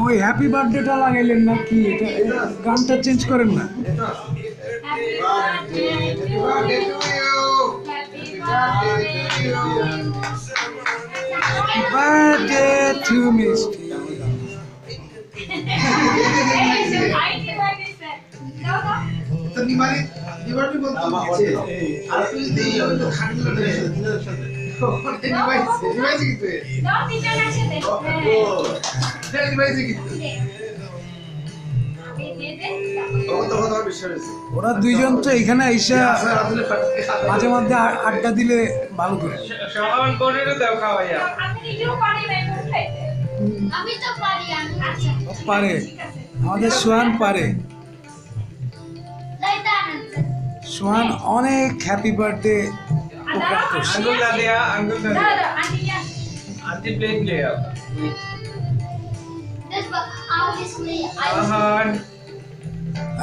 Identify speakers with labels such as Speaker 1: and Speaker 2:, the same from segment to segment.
Speaker 1: ওই হ্যাপি বার্থডেটা লাগাইলেন না কি? এটা গানটা চেঞ্জ করেন না? বার্থডে টু মিষ্টি। ওরা দুইজন তো এখানে আইসা মাঝে মধ্যে আড্ডা দিলে ভালো করে। পারে, আমাদের সোহান পারে। সোহান অনেক হ্যাপি বার্থডে প্রোগ্রাম করছে।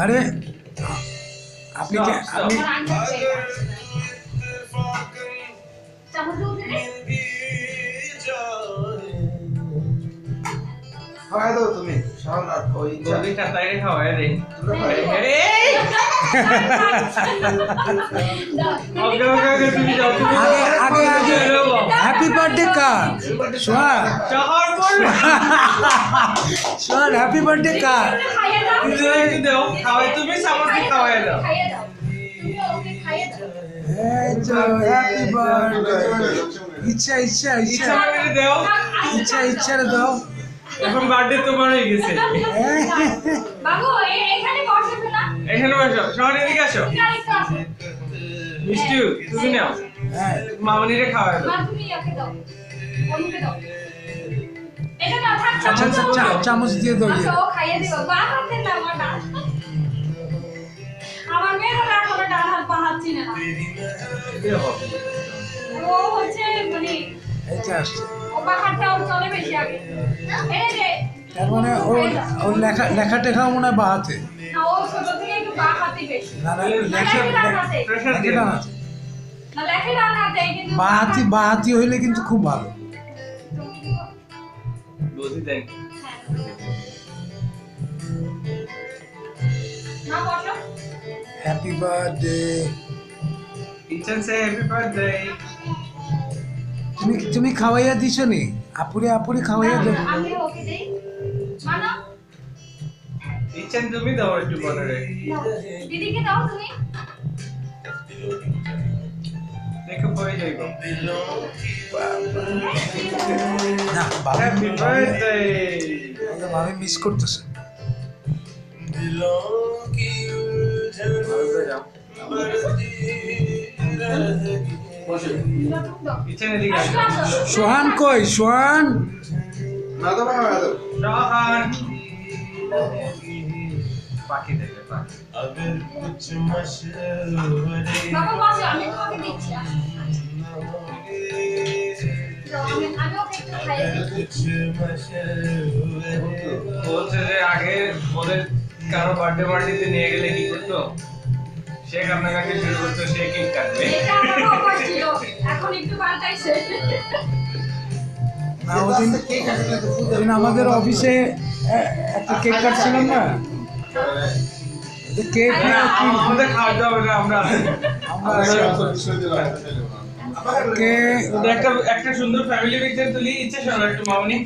Speaker 1: আরে আপনি
Speaker 2: খাওয়াই দাও তুমি
Speaker 1: আগে হ্যাপি বার্থডে কার? সোহান সোহান হ্যাপি বার্থডে কার? Happy birthday. ইচ্ছা ইচ্ছা ইচ্ছা ইচ্ছা ইচ্ছা দাও।
Speaker 3: এখন বার্থডে তোমার হয়ে গেছে।
Speaker 4: বাবু এখানে বসো না,
Speaker 3: এখানে বসো। শহরে এদিকে আসো। মিষ্টি তুমি নাও।
Speaker 1: হ্যাঁ
Speaker 3: মামনিরে খাওয়াই দাও।
Speaker 4: মা তুমি ওকে দাও, ওকে দাও। এটা না থাক।
Speaker 1: আচ্ছা আচ্ছা চামচ দিয়ে দাও।
Speaker 4: আচ্ছা ও খাইয়ে দিও। বা হাতে না মাটা। আমার মেয়ের হলো এখন ডান হাত পা হাত চিনে না। ও হচ্ছে মানে
Speaker 1: এইটা আসছে।
Speaker 4: ও পা হাতটা ওর চলে বেশি আগে। এই যে
Speaker 1: তার মানে ওর লেখা টেখা মনে হয় বাহাতে।
Speaker 4: না ও ছোট থেকে একটু বা হাতে বেশি।
Speaker 1: না না
Speaker 3: প্রেসার দিয়ে দাও।
Speaker 4: না লেখে ডান হাতে কিন্তু
Speaker 1: বাহাতি হইলে কিন্তু খুব ভালো।
Speaker 3: বুঝি দেন।
Speaker 4: না বসো।
Speaker 1: Happy birthday.
Speaker 3: কিচেন সে হ্যাপি বার্থডে।
Speaker 1: তুমি খাওয়াইয়া দিছো নি? আপুরে খাওয়াইয়া দাও।
Speaker 4: আমি ওকে দেই। মানো
Speaker 3: কিচেন তুমি দাও একটু বড়রে।
Speaker 4: দিদিকে দাও তুমি।
Speaker 3: দেখো পরে যাইবো।
Speaker 1: না
Speaker 3: হ্যাপি বার্থডে।
Speaker 1: আমি মিস করতেছে।
Speaker 3: কিচেনে দিকে আসো।
Speaker 1: সোহান কই? সোহান
Speaker 2: না দাও না দাও
Speaker 3: রহান পাখি দেখে পাখি।
Speaker 4: বাবা বসো আমি তোমাকে দিচ্ছি। আমি ওকে একটু খাইয়ে দিচ্ছি।
Speaker 3: বলছে যে আগে ওদের কারো বার্থডে নিয়ে গেলে কি করতো? সে কান্নাকাটি শুরু করতো, সে কেক কাটবে।
Speaker 4: এটা আমার অভ্যাস ছিল, এখন একটু পাল্টাইছে।
Speaker 1: না ওদিন আমাদের অফিসে একটা কেক কাটছিলাম না, কেক
Speaker 3: আমাদের খাওয়াতে হবে না, আমরা
Speaker 1: কে
Speaker 3: একটা সুন্দর ফ্যামিলি পিকচার তুলি। ইচ্ছে শোনো একটু মামনি।